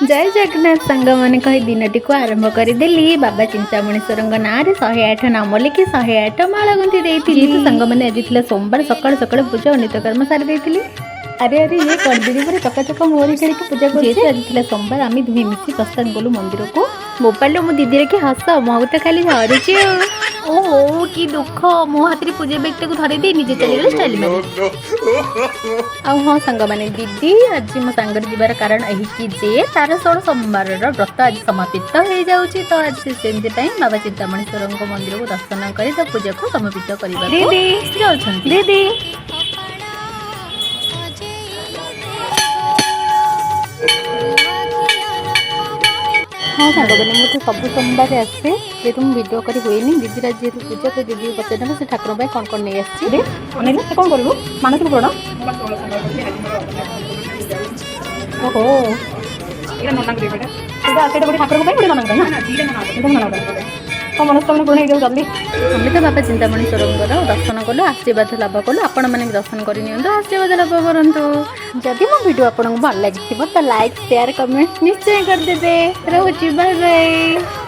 जय जगन्नाथ सांग मैंने कही दिनटी को आरंभ करदेली बाबा चिंतामणीश्वर ना 108 नाम लिखि 108 माला गुंथी देती सांग मैंने आज सोमवार सकाल सकाल पूजा और नित्यकर्म सारी देती। अरे अरे ये कर दीदी पूरा चकाचक मोहरी खेल पूजा कर आज सोमवार आम दुहे मिसी प्रस्थान गलु मंदिर को मोबाइल मो दीदी कि हस मो तो खाली झरुची ओहो कि दुख मो हाथ में पूजा बैग को धरी दे निजे चली स्टाइल में हाँ सांग मैंने दीदी आज मो सांग जीवार कारण यही कि जे तार 16 सोमवार व्रत आज समापित हो जाऊँगी तो आज से बाबा चिंतामणीश्वर मंदिर को दर्शन कर पूजा को समर्पित कर दीदी हाँ सांग मैंने मुझे सब सोमवार आसे जे तुम वीडियो करी हुए दीदी जी पूजा तो दीदी पचार से ठाकुर कौन कौन नहीं आसी कौन करू मानस कौन ओहो ठाकुर मनस्कामना पूर्ण हो जल्दी आम तो बाबा चिंतामणीश्वर दर्शन कलु आशीर्वाद लाभ कलु आपण मैंने दर्शन करनी आशीर्वाद लाभ करूँ जदि मो वीडियो आपको भल लगी तो लाइक शेयर कमेंट निश्चय करदे रोची बाय बाय।